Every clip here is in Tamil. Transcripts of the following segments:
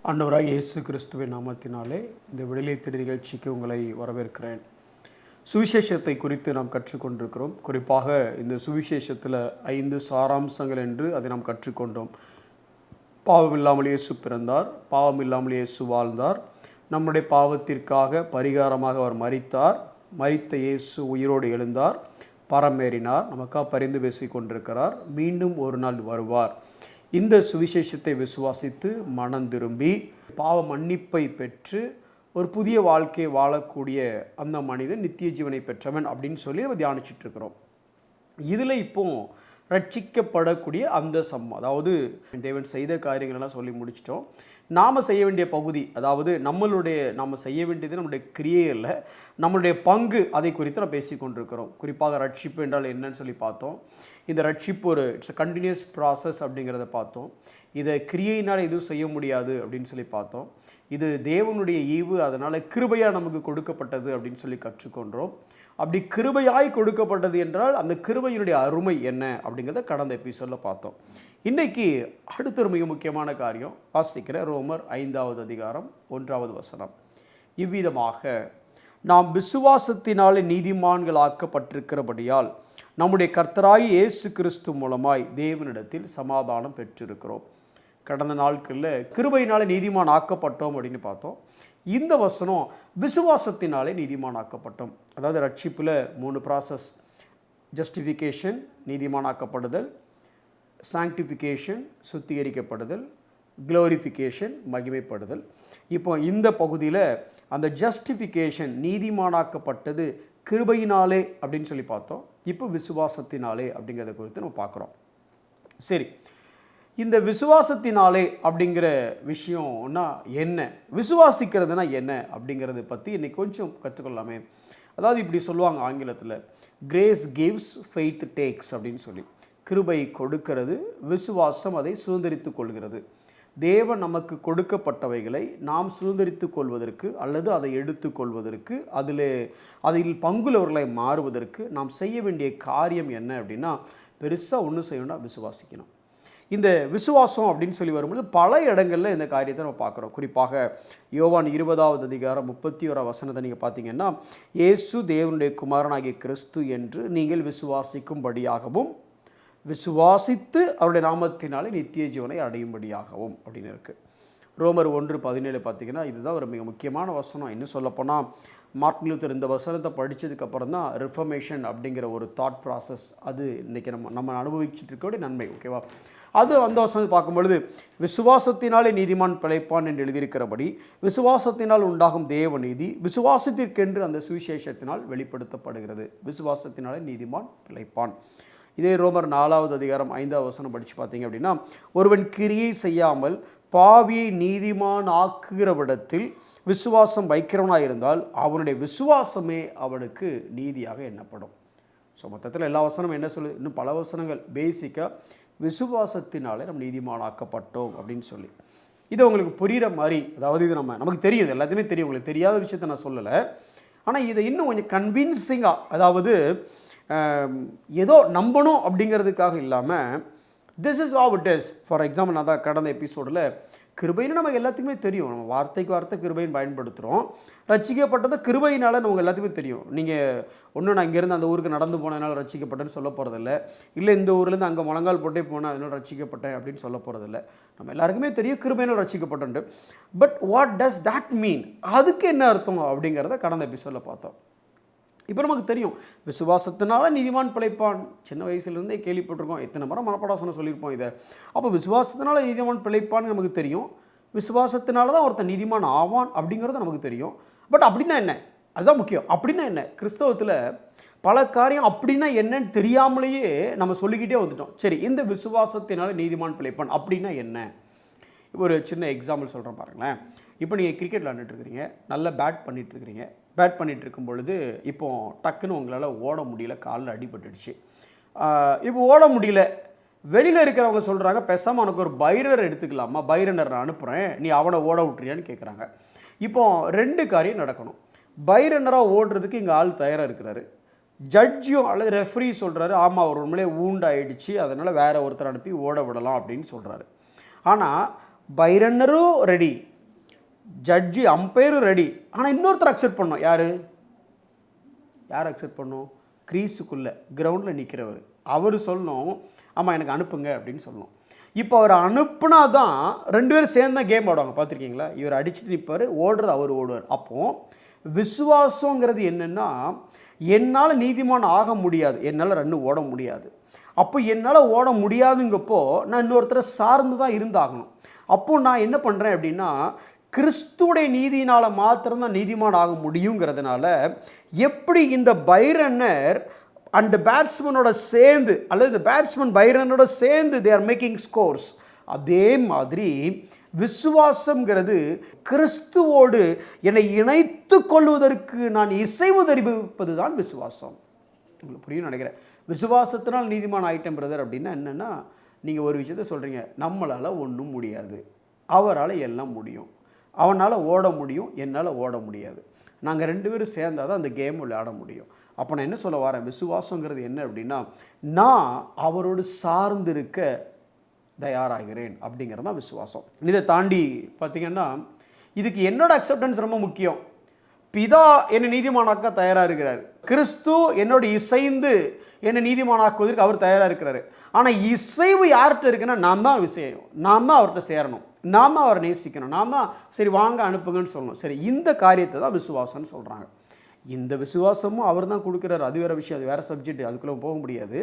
ஆண்டவராகிய இயேசு கிறிஸ்துவின் நாமத்தினாலே இந்த விடுதலை தேடல் நிகழ்ச்சிக்கு உங்களை வரவேற்கிறேன். சுவிசேஷத்தை குறித்து நாம் கற்றுக்கொண்டிருக்கிறோம். குறிப்பாக இந்த சுவிசேஷத்தில் 5 சாராம்சங்கள் என்று அதை நாம் கற்றுக்கொண்டோம். பாவம் இல்லாமல் இயேசு பிறந்தார், பாவம் இல்லாமல் இயேசு வாழ்ந்தார், நம்முடைய பாவத்திற்காக பரிகாரமாக அவர் மரித்தார், மரித்த இயேசு உயிரோடு எழுந்தார், பரமேறினார், நமக்காக பரிந்து பேசிக் கொண்டிருக்கிறார், மீண்டும் ஒரு நாள் வருவார். இந்த சுவிசேஷத்தை விசுவாசித்து மனம் திரும்பி பாவ மன்னிப்பை பெற்று ஒரு புதிய வாழ்க்கையை வாழக்கூடிய அந்த மனிதன் நித்திய ஜீவனை பெற்றவன் அப்படின்னு சொல்லி நம்ம தியானிச்சுட்டு இருக்கிறோம். இதில் இப்போ ரட்சிக்கப்படக்கூடிய அந்த அதாவது தேவன் செய்த காரியங்களெல்லாம் சொல்லி முடிச்சிட்டோம். நாம் செய்ய வேண்டிய பகுதி, அதாவது நாம் செய்ய வேண்டியது நம்முடைய கிரியை இல்லை, நம்மளுடைய பங்கு, அதை குறித்து நம்ம பேசி கொண்டிருக்கிறோம். குறிப்பாக ரட்சிப்பு என்றால் என்னன்னு சொல்லி பார்த்தோம். இந்த ரட்சிப்பு இட்ஸ் அ கண்டினியூஸ் ப்ராசஸ் அப்படிங்கிறத பார்த்தோம். இதை கிரியையினால் எதுவும் செய்ய முடியாது அப்படின்னு சொல்லி பார்த்தோம். இது தேவனுடைய ஈவு, அதனால் கிருபையாக நமக்கு கொடுக்கப்பட்டது அப்படின்னு சொல்லி கற்றுக்கொண்டோம். அப்படி கிருபையாய் கொடுக்கப்பட்டது என்றால் அந்த கிருபையினுடைய அருமை என்ன அப்படிங்கிறத கடந்த எபிசோடில் பார்த்தோம். இன்றைக்கி அடுத்த ஒரு மிக முக்கியமான காரியம் வாசிக்கிற ரோமர் 5வது அதிகாரம் 1வது வசனம். இவ்விதமாக நாம் விசுவாசத்தினாலே நீதிமான்களாக்கப்பட்டிருக்கிறபடியால் நம்முடைய கர்த்தராகிய இயேசு கிறிஸ்து மூலமாய் தேவனிடத்தில் சமாதானம் பெற்றிருக்கிறோம். கடந்த நாட்களில் கிருபையினாலே நீதிமான் ஆக்கப்பட்டோம் அப்படின்னு பார்த்தோம். இந்த வசனம் விசுவாசத்தினாலே நீதிமான் ஆக்கப்பட்டோம். அதாவது ரட்சிப்பில் 3 ப்ராசஸ்: ஜஸ்டிஃபிகேஷன் நீதிமானாக்கப்படுதல், சாங்டிஃபிகேஷன் சுத்திகரிக்கப்படுதல், க்ளோரிஃபிகேஷன் மகிமைப்படுதல். இப்போ இந்த பகுதியில் அந்த ஜஸ்டிஃபிகேஷன் நீதிமானாக்கப்பட்டது கிருபையினாலே அப்படின்னு சொல்லி பார்த்தோம். இப்போ விசுவாசத்தினாலே அப்படிங்கிறத குறித்து நம்ம பார்க்குறோம். சரி, இந்த விசுவாசத்தினாலே அப்படிங்கிற விஷயம்னா என்ன, விசுவாசிக்கிறதுனா என்ன அப்படிங்கிறத பற்றி இன்றைக்கி கொஞ்சம் கற்றுக்கொள்ளாமே. அதாவது இப்படி சொல்லுவாங்க ஆங்கிலத்தில், கிரேஸ் கிவ்ஸ், ஃபெய்த் டேக்ஸ் அப்படின்னு சொல்லி. கிருபை கொடுக்கிறது, விசுவாசம் அதை சுதந்திரித்து கொள்கிறது. தேவன் நமக்கு கொடுக்கப்பட்டவைகளை நாம் சுதந்திரித்து கொள்வதற்கு அல்லது அதை எடுத்துக்கொள்வதற்கு, அதில் பங்குள்ளவர்களை மாறுவதற்கு நாம் செய்ய வேண்டிய காரியம் என்ன அப்படின்னா, பெருசாக ஒன்றும் செய்யணும்னா விசுவாசிக்கணும். இந்த விசுவாசம் அப்படின்னு சொல்லி வரும்போது பல இடங்களில் இந்த காரியத்தை நம்ம பார்க்குறோம். குறிப்பாக யோவான் 20வது அதிகாரம் 31 வசனத்தை நீங்கள் பார்த்தீங்கன்னா, இயேசு தேவனுடைய குமாரனாகிய கிறிஸ்து என்று நீங்கள் விசுவாசிக்கும்படியாகவும் விசுவாசித்து அவருடைய நாமத்தினாலே நித்திய ஜீவனை அடையும்படியாகவும் அப்படின்னு இருக்குது. ரோமர் 1:17 பார்த்தீங்கன்னா இதுதான் ஒரு மிக முக்கியமான வசனம். இன்னும் சொல்லப்போனால் மார்ட்டின் லூத்தர் இந்த வசனத்தை படித்ததுக்கப்புறம் தான் ரிஃபர்மேஷன் அப்படிங்கிற ஒரு தாட் ப்ராசஸ் அது இன்றைக்கி நம்ம அனுபவிச்சுட்டு இருக்கக்கூடிய நன்மை. ஓகேவா? அது அந்த வசனத்தை பார்க்கும்பொழுது, விசுவாசத்தினாலே நீதிமான் பிழைப்பான் என்று எழுதியிருக்கிறபடி விசுவாசத்தினால் உண்டாகும் தேவ நீதி விசுவாசத்திற்கென்று அந்த சுவிசேஷத்தினால் வெளிப்படுத்தப்படுகிறது. விசுவாசத்தினாலே நீதிமான் பிழைப்பான். இதே ரோமர் 4வது அதிகாரம் 5வது வசனம் படித்து பார்த்தீங்க அப்படின்னா, ஒருவன் கிரியை செய்யாமல் பாவியை நீதிமான் ஆக்குகிறவிடத்தில் விசுவாசம் வைக்கிறவனாக இருந்தால் அவனுடைய விசுவாசமே அவனுக்கு நீதியாக எண்ணப்படும். ஸோ மொத்தத்தில் எல்லா வசனமும் என்ன சொல்லு, இன்னும் பல வசனங்கள் பேசிக்காக விசுவாசத்தினாலே நம்ம நீதிமானாக்கப்பட்டோம் அப்படின்னு சொல்லி இது உங்களுக்கு புரிகிற மாதிரி. அதாவது இது நமக்கு தெரியுது, எல்லாத்தையுமே தெரியும், உங்களுக்கு தெரியாத விஷயத்த நான் சொல்லலை. ஆனால் இதை இன்னும் கொஞ்சம் கன்வின்சிங்காக, அதாவது ஏதோ நம்பணும் அப்படிங்கிறதுக்காக இல்லாமல், this is how it is. For example, நான் தான் கடந்த எபிசோடில் கிருபைன்னு நமக்கு எல்லாத்துக்குமே தெரியும், நம்ம வார்த்தைக்கு வார்த்தை கிருபைன்னு பயன்படுத்துகிறோம். ரட்சிக்கப்பட்டது கிருபையினால் நமக்கு எல்லாத்துக்குமே தெரியும். நீங்கள் ஒன்றும் நான் இங்கேருந்து அந்த ஊருக்கு நடந்து போனதுனால ரட்சிக்கப்பட்டேன்னு சொல்ல போகிறதில்ல, இல்லை இந்த ஊர்லேருந்து அங்கே முழங்கால் போட்டே போனேன் அதனால் ரட்சிக்கப்பட்டேன் அப்படின்னு சொல்ல போகிறதில்ல. நம்ம எல்லாருக்குமே தெரியும் கிருபையினால் ரட்சிக்கப்பட்டு. But what does that mean, அதுக்கு என்ன அர்த்தம் அப்படிங்கிறத கடந்த எபிசோடில் பார்த்தோம். இப்போ நமக்கு தெரியும், விசுவாசத்தினால நீதிமான் பிழைப்பான். சின்ன வயசுலேருந்தே கேள்விப்பட்டிருக்கோம், எத்தனை முறை மனப்பாடம் சொல்லியிருப்போம் இதை. அப்போ விசுவாசத்தினால நீதிமான் பிழைப்பான்னு நமக்கு தெரியும், விசுவாசத்தினால தான் ஒருத்தன் நீதிமான் ஆவான் அப்படிங்கிறது நமக்கு தெரியும். பட் அப்படின்னா என்ன, அதுதான் முக்கியம். அப்படின்னா என்ன, கிறிஸ்தவத்தில் பல காரியம் அப்படின்னா என்னன்னு தெரியாமலேயே நம்ம சொல்லிக்கிட்டே வந்துட்டோம். சரி, இந்த விசுவாசத்தினால நீதிமான் பிழைப்பான் அப்படின்னா என்ன? இப்போ ஒரு சின்ன எக்ஸாம்பிள் சொல்கிறேன் பாருங்களேன். இப்போ நீங்கள் கிரிக்கெட் விளாண்டுட்டுருக்கிறீங்க, நல்லா பேட் பண்ணிகிட்ருக்கிறீங்க. பேட் பண்ணிகிட்டு இருக்கும் பொழுது இப்போது டக்குன்னு உங்களால் ஓட முடியல, காலில் அடிபட்டுடுச்சு. இப்போ ஓட முடியல, வெளியில் இருக்கிறவங்க சொல்கிறாங்க, பேசாமல் உனக்கு ஒரு பைரர் எடுத்துக்கலாமா, பைரனர் நான் அனுப்புகிறேன், நீ அவனை ஓட விட்டுறியான்னு கேட்குறாங்க. இப்போது 2 காரியம் நடக்கணும். பைரனராக ஓடுறதுக்கு இங்கே ஆள் தயாராக இருக்கிறாரு. ஜட்ஜும் அல்லது ரெஃப்ரி சொல்கிறாரு, ஆமாம் அவர் உண்மையிலே ஊண்டாயிடுச்சு, அதனால் வேறு ஒருத்தர் அனுப்பி ஓட விடலாம் அப்படின்னு சொல்கிறாரு. ஆனால் பைரன்னரும் ரெடி, ஜட்ஜி அம்பையரும் ரெடி. ஆனால் இன்னொருத்தர் அக்செப்ட் பண்ணோம். யார் அக்செப்ட் பண்ணோம்? க்ரீஸுக்குள்ளே கிரவுண்டில் நிற்கிறவர். அவர் சொல்லணும், ஆமாம் எனக்கு அனுப்புங்க அப்படின்னு சொல்லணும். இப்போ அவர் அனுப்புனா தான் 2 பேரும் சேர்ந்து தான் கேம் ஆடுவாங்க. பார்த்துருக்கீங்களா? இவர் அடிச்சுட்டு நிற்பார், ஓடுறது அவர் ஓடுவார். அப்போது விசுவாசங்கிறது என்னென்னா, என்னால் நீதிமான் ஆக முடியாது, என்னால் ரன்னு ஓட முடியாது. அப்போ என்னால் ஓட முடியாதுங்கப்போ நான் இன்னொருத்தரை சார்ந்து தான் இருந்தாகணும். அப்போது நான் என்ன பண்ணுறேன் அப்படின்னா, கிறிஸ்துவுடைய நீதியினால் மாத்திரம்தான் நீதிமான் ஆக முடியுங்கிறதுனால, எப்படி இந்த பைரனர் அண்ட் பேட்ஸ்மேனோட சேர்ந்து, அல்லது இந்த பேட்ஸ்மேன் பைரனோட சேர்ந்து தே ஆர் மேக்கிங் ஸ்கோர்ஸ், அதே மாதிரி விசுவாசங்கிறது கிறிஸ்துவோடு என்னை இணைத்து கொள்வதற்கு நான் இசைவு தெரிவிப்பது தான் விசுவாசம். உங்களுக்கு புரியும் நினைக்கிறேன். விசுவாசத்தினால் நீதிமான் ஆயிட்டேன் பிரதர் அப்படின்னா என்னென்னா, நீங்கள் ஒரு விஷயத்த சொல்கிறீங்க, நம்மளால் ஒன்றும் முடியாது, அவரால் எல்லாம் முடியும், அவனால் ஓட முடியும், என்னால் ஓட முடியாது, நாங்கள் 2 பேரும் சேர்ந்தால் தான் அந்த கேம் விளையாட முடியும். அப்போ நான் என்ன சொல்ல வரேன், விசுவாசங்கிறது என்ன அப்படின்னா, நான் அவரோடு சார்ந்திருக்க தயாராகிறேன் அப்படிங்கிறது தான் விசுவாசம். இதை தாண்டி பார்த்திங்கன்னா, இதுக்கு என்னோட அக்செப்டன்ஸ் ரொம்ப முக்கியம். பிதா என்னை நீதிமானாக்க தயாராக இருக்கிறார், கிறிஸ்து என்னோட இசைந்து என்னை நீதிமானாக்குவதற்கு அவர் தயாராக இருக்கிறாரு. ஆனால் இசைவு யார்கிட்ட இருக்குன்னா, நான் தான் விஷயம், நான் தான் அவர்கிட்ட சேரணும், நான் தான் அவரை நேசிக்கணும், நான் தான் சரி வாங்க அனுப்புங்கன்னு சொல்லணும். சரி, இந்த காரியத்தை தான் விசுவாசம்னு சொல்கிறாங்க. இந்த விசுவாசமும் அவர் தான் கொடுக்குறாரு, அது வேறு விஷயம், அது வேறு சப்ஜெக்ட், அதுக்குள்ளே போக முடியாது.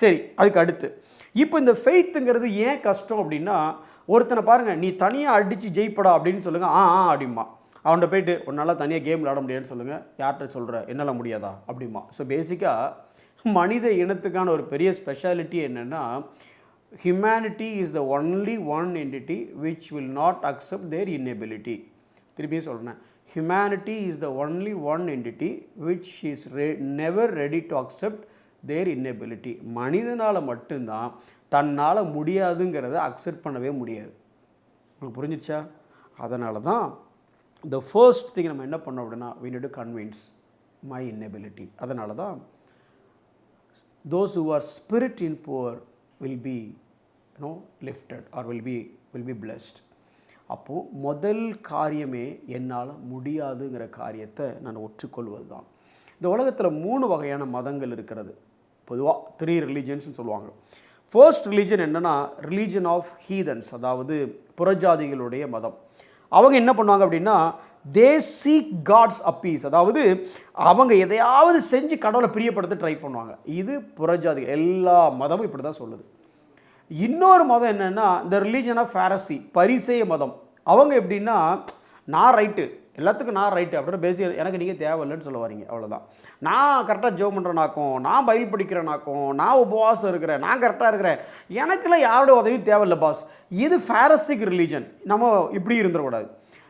சரி, அதுக்கு அடுத்து இப்போ இந்த ஃபெய்த்துங்கிறது ஏன் கஷ்டம் அப்படின்னா, ஒருத்தனை பாருங்கள், நீ தனியாக அடித்து ஜெயிப்படா அப்படின்னு சொல்லுங்கள், அப்படிமா. அவன்கிட்ட போயிட்டு உன்னால் தனியாக கேம் விளாட முடியாதுன்னு சொல்லுங்கள், யார்கிட்ட சொல்கிற, என்னால் முடியாதா அப்படிமா. ஸோ பேசிக்காக மனித இனத்துக்கான ஒரு பெரிய ஸ்பெஷாலிட்டி என்னென்னா, humanity is the only one entity which will not accept their inability. திருப்பியும் சொல்கிறேன், humanity is the only one entity which is never ready to accept their inability. மனிதனால் மட்டும்தான் தன்னால் முடியாதுங்கிறத அக்செப்ட் பண்ணவே முடியாது. உங்களுக்கு புரிஞ்சிச்சா? அதனால தான் the first thing நம்ம என்ன பண்ணோம் அப்படின்னா, we need to convince my inability. அதனால தான் those who are spirit in poor will be lifted or will be blessed. அப்போது முதல் காரியமே என்னால் முடியாதுங்கிற காரியத்தை நான் ஒற்றுக்கொள்வது தான். இந்த உலகத்தில் 3 வகையான மதங்கள் இருக்கிறது. பொதுவாக 3 ரிலீஜன்ஸ்னு சொல்லுவாங்க. ஃபர்ஸ்ட் ரிலீஜன் என்னென்னா, ரிலீஜன் ஆஃப் ஹீதன்ஸ், அதாவது புறஜாதிகளுடைய மதம். அவங்க என்ன பண்ணுவாங்க அப்படின்னா, தே சீக் காட்ஸ் அப்பீஸ், அதாவது அவங்க எதையாவது செஞ்சு கடவுளை பிரியப்படுத்த ட்ரை பண்ணுவாங்க. இது புறஜாதிகள், எல்லா மதமும் இப்படி தான் சொல்லுது. இன்னொரு மதம் என்னென்னா, இந்த ரிலீஜன் ஆஃப் ஃபாரசி, பரிசேய மதம். அவங்க எப்படின்னா, நான் ரைட்டு, எல்லாத்துக்கும் நான் ரைட்டு அப்படின்னு பேசி எனக்கு நீங்கள் தேவையில்லைன்னு சொல்ல வரீங்க, அவ்வளோதான். நான் கரெக்டாக ஜோம் பண்ணுறேனாக்கும், நான் பைபிள் படிக்கிறேனாக்கும், நான் உபவாசம் இருக்கிறேன், நான் கரெக்டாக இருக்கிறேன், எனக்குலாம் யாரோட உதவியும் தேவையில்லை பாஸ். இது ஃபாரசிக் ரிலீஜன், நம்ம இப்படி இருந்துடக்கூடாது.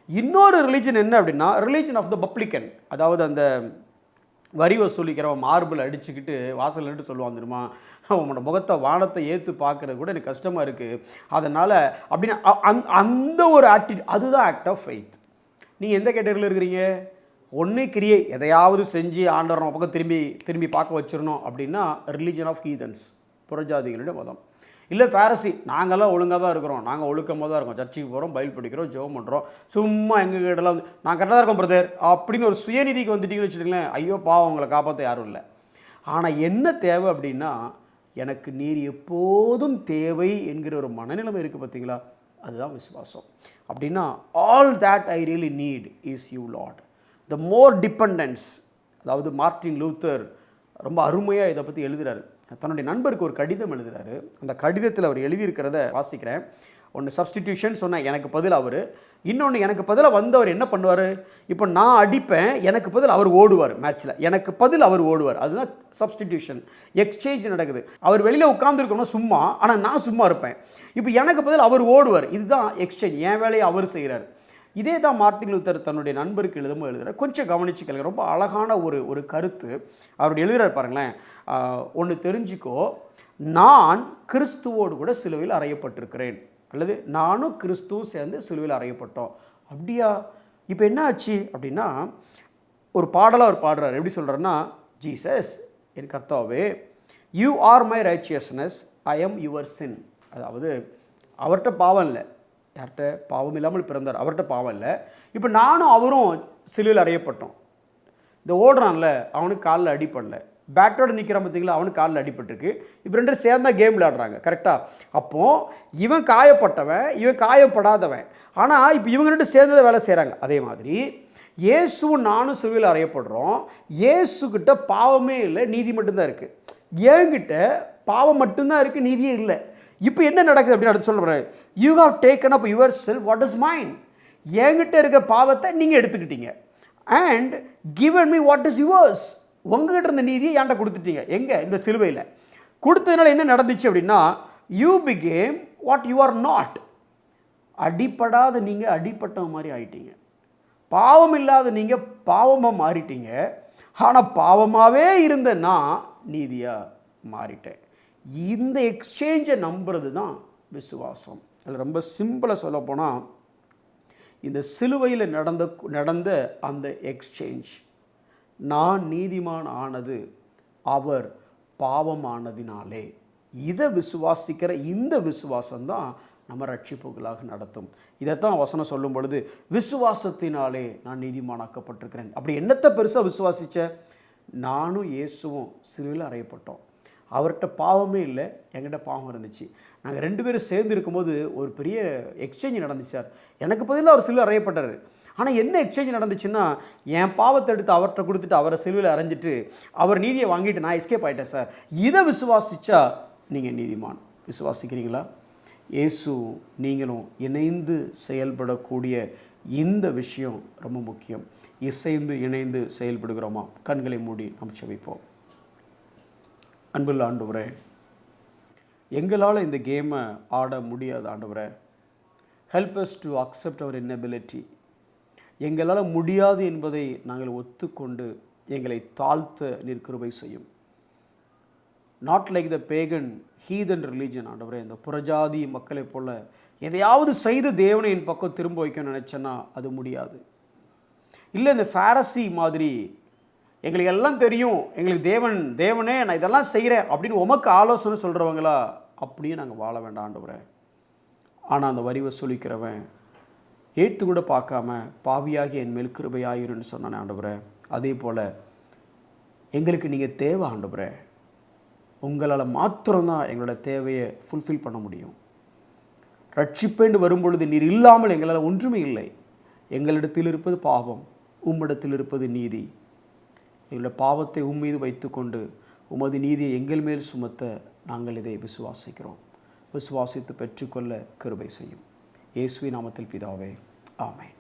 இன்னொரு ரிலீஜன் என்ன அப்படின்னா, ரிலீஜன் ஆஃப் த பப்ளிகன், அதாவது அந்த வரி வசூலிக்கிறவன் மார்பிள் அடிச்சுக்கிட்டு வாசல் நின்று சொல்லுவான் தெரியுமா, உன்னோட முகத்தை வானத்தை ஏற்று பார்க்குறது கூட எனக்கு கஷ்டமாக இருக்குது, அதனால் அப்படின்னு அந்த ஒரு ஆட்டிடியூட், அதுதான் ஆக்ட் ஆஃப் ஃபெய்த். நீங்கள் எந்த கேட்டகரியில் இருக்கிறீங்க? ஒன்று கிரியை, எதையாவது செஞ்சு ஆண்டவர் நம்ம பக்கம் திரும்பி பார்க்க வச்சிடணும் அப்படின்னா ரிலீஜன் ஆஃப் ஹீதன்ஸ், புறஜாதிகளுடைய மதம். இல்லை ஃபாரசி, நாங்கள்லாம் ஒழுங்காக தான் இருக்கிறோம், நாங்கள் ஒழுக்கமாக தான் இருக்கோம், சர்ச்சுக்கு போகிறோம், பைபிள் படிக்கிறோம், ஜெபம் பண்ணுறோம், சும்மா எங்கள் கிட்டலாம் வந்து நான் கரெக்டாக தான் இருக்கோம் பிரதர் அப்படின்னு ஒரு சுயநிதிக்கு வந்துட்டீங்கன்னு வச்சுக்கோங்களேன், ஐயோ பாவம் உங்களை காப்பாற்ற யாரும் இல்லை. ஆனால் என்ன தேவை அப்படின்னா, எனக்கு நீர் எப்போதும் தேவை என்கிற ஒரு மனநிலைமை இருக்குது பார்த்தீங்களா, அதுதான் விசுவாசம். அப்படின்னா all that I really need is you Lord. The more dependence, அதாவது மார்ட்டின் லூத்தர் ரொம்ப அருமையாக இதை பற்றி எழுதுகிறாரு. தன்னுடைய நண்பருக்கு ஒரு கடிதம் எழுதுகிறாரு. அந்த கடிதத்தில் அவர் எழுதியிருக்கிறத வாசிக்கிறேன். ஒன்று சப்ஸ்டிடியூஷன் சொன்னேன், எனக்கு பதில் அவர். இன்னொன்று, எனக்கு பதிலாக வந்தவர் என்ன பண்ணுவார், இப்போ நான் அடிப்பேன், எனக்கு பதில் அவர் ஓடுவார் மேட்ச்சில், எனக்கு பதில் அவர் ஓடுவார். அதுதான் சப்ஸ்டிடியூஷன், எக்ஸ்சேஞ்ச் நடக்குது. அவர் வெளியில் உட்காந்துருக்கணும் சும்மா, ஆனால் நான் சும்மா இருப்பேன். இப்போ எனக்கு பதில் அவர் ஓடுவார், இதுதான் எக்ஸ்சேஞ்ச், என் வேலையை அவர் செய்கிறார். இதே தான் மார்ட்டின் லூத்தர் தன்னுடைய நண்பருக்கு எழுதுகிறார். கொஞ்சம் கவனிச்சு கேளுங்க, ரொம்ப அழகான ஒரு கருத்து அவர் எழுதுகிறார் பாருங்களேன். ஒன்று தெரிஞ்சுக்கோ, நான் கிறிஸ்துவோடு கூட சிலுவையில் அறையப்பட்டிருக்கிறேன், அல்லது நானும் கிறிஸ்துவும் சேர்ந்து சிலுவையில் அறையப்பட்டோம். அப்படியா? இப்போ என்ன ஆச்சு அப்படின்னா, ஒரு பாடலாக அவர் பாடுறார். எப்படி சொல்கிறாருன்னா, ஜீசஸ் என் கர்த்தாவே, you are my righteousness, I am your sin. அதாவது அவர்கிட்ட பாவம் இல்லை, யார்கிட்ட? பாவம் இல்லாமல் பிறந்தார், அவர்கிட்ட பாவம் இல்லை. இப்போ நானும் அவரும் சிலுவையில் அறையப்பட்டோம். இந்த ஓடுறான்ல, அவனுக்கு காலில் அடிப்படல. பேட்டோடு நிற்கிறான் பார்த்தீங்களா, அவனுக்கு காலில் அடிபட்டிருக்கு. இப்போ 2 பேரும் சேர்ந்தா கேம் விளையாடுறாங்க. கரெக்டாக? அப்போது இவன் காயப்பட்டவன், இவன் காயப்படாதவன். ஆனால் இப்போ இவங்க 2 சேர்ந்து வேலை செய்கிறாங்க. அதே மாதிரி இயேசுவும் நானும் சிலுவையில் அறையப்படுறோம். இயேசுக்கிட்ட பாவமே இல்லை, நீதி மட்டும்தான் இருக்குது. என்கிட்ட பாவம் மட்டும்தான் இருக்குது, நீதியே இல்லை. இப்போ என்ன நடக்குது அப்படின்னு அடுத்து சொல்கிறேன். You have taken up yourself what is mine. என்கிட்ட இருக்கிற பாவத்தை நீங்கள் எடுத்துக்கிட்டீங்க. And given me what is yours. உங்ககிட்ட இருந்த நீதியை என்கிட்ட கொடுத்துட்டீங்க. எங்கே? இந்த சிலுவையில் கொடுத்ததுனால என்ன நடந்துச்சு அப்படின்னா, you become what you are not. அடிப்படாத நீங்கள் அடிப்பட்ட மாதிரி ஆயிட்டீங்க. பாவம் இல்லாத நீங்கள் பாவமாக மாறிட்டீங்க. ஆனால் பாவமாகவே இருந்த நான் நீதியாக மாறிட்டேன். இந்த எக்ஸ்சேஞ்சை நம்புறது தான் விசுவாசம். அதில் ரொம்ப சிம்பிளாக சொல்லப்போனால், இந்த சிலுவையில் நடந்த அந்த எக்ஸ்சேஞ்ச், நான் நீதிமான் ஆனது அவர் பாவமானதினாலே, இதை விசுவாசிக்கிற இந்த விசுவாசம்தான் நம்ம ரட்சிப்புகளாக நடத்தும். இதைத்தான் வசனம் சொல்லும் பொழுது, விசுவாசத்தினாலே நான் நீதிமானாக்கப்பட்டிருக்கிறேன். அப்படி என்னத்தை பெருசாக விசுவாசித்த? நானும் இயேசுவும் சிலுவையில் அறையப்பட்டோம். அவர்கிட்ட பாவமே இல்லை, என்கிட்ட பாவம் இருந்துச்சு. நாங்கள் 2 பேரும் சேர்ந்து இருக்கும்போது ஒரு பெரிய எக்ஸ்சேஞ்ச் நடந்துச்சு சார். எனக்கு பதிலாக அவர் சிலுவையில் அறையப்பட்டார். ஆனால் என்ன எக்ஸ்சேஞ்ச் நடந்துச்சுன்னா, என் பாவத்தை எடுத்து அவர்கிட்ட கொடுத்துட்டு அவரை சிலுவையில் அறைஞ்சிட்டு அவர் நீதியை வாங்கிட்டு நான் எஸ்கேப் ஆகிட்டேன் சார். இதை விசுவாசித்தா நீங்கள் நீதிமான். விசுவாசிக்கிறீங்களா? இயேசு நீங்களும் இணைந்து செயல்படக்கூடிய இந்த விஷயம் ரொம்ப முக்கியம். இணைந்து செயல்படுகிறோமா? கண்களை மூடி நாம் செபிப்போம். அன்புள்ள ஆண்டவரே, எங்களால் இந்த கேமை ஆட முடியாது ஆண்டவரே. Help us to accept our inability. எங்களால் முடியாது என்பதை நாங்கள் ஒத்துக்கொண்டு எங்களை தாழ்த்த நீர் கிருபை செய்யும். Not like the pagan heathen religion ஆண்டவரே. இந்த புறஜாதி மக்களை போல எதையாவது செய்து தேவனை என் பக்கம் திரும்ப வைக்க நினச்சேன்னா அது முடியாது. இல்லை இந்த ஃபாரசி மாதிரி எங்களுக்கு எல்லாம் தெரியும், எங்களுக்கு தேவனே நான் இதெல்லாம் செய்கிறேன் அப்படின்னு உமக்கு ஆலோசனை சொல்கிறவங்களா அப்படியே நாங்கள் வாழ வேண்டாம் ஆண்டவரே. ஆனால் அந்த வரி வசூலிக்கிறவன் ஏற்று கூட பார்க்காம பாவியாகி என் மேல் கிருபையாயிருன்னு சொன்னானே ஆண்டவரே. அதே போல் எங்களுக்கு நீங்கள் தேவை ஆண்டவரே. உங்களால் மாத்திரம்தான் எங்களோட தேவையை ஃபுல்ஃபில் பண்ண முடியும். ரட்சிப்பேண்டு வரும்பொழுது நீர் இல்லாமல் எங்களால் ஒன்றுமே இல்லை. எங்களிடத்தில் இருப்பது பாவம், உம்மிடத்தில் இருப்பது நீதி. எங்களுடைய பாவத்தை உம்மீது வைத்துக்கொண்டு உமது நீதியை எங்கள் மேல் சுமத்த நாங்கள் இதை விசுவாசிக்கிறோம். விசுவாசித்து பெற்றுக்கொள்ள கிருபை செய்யும். இயேசுவின் நாமத்தில் பிதாவே, ஆமென்.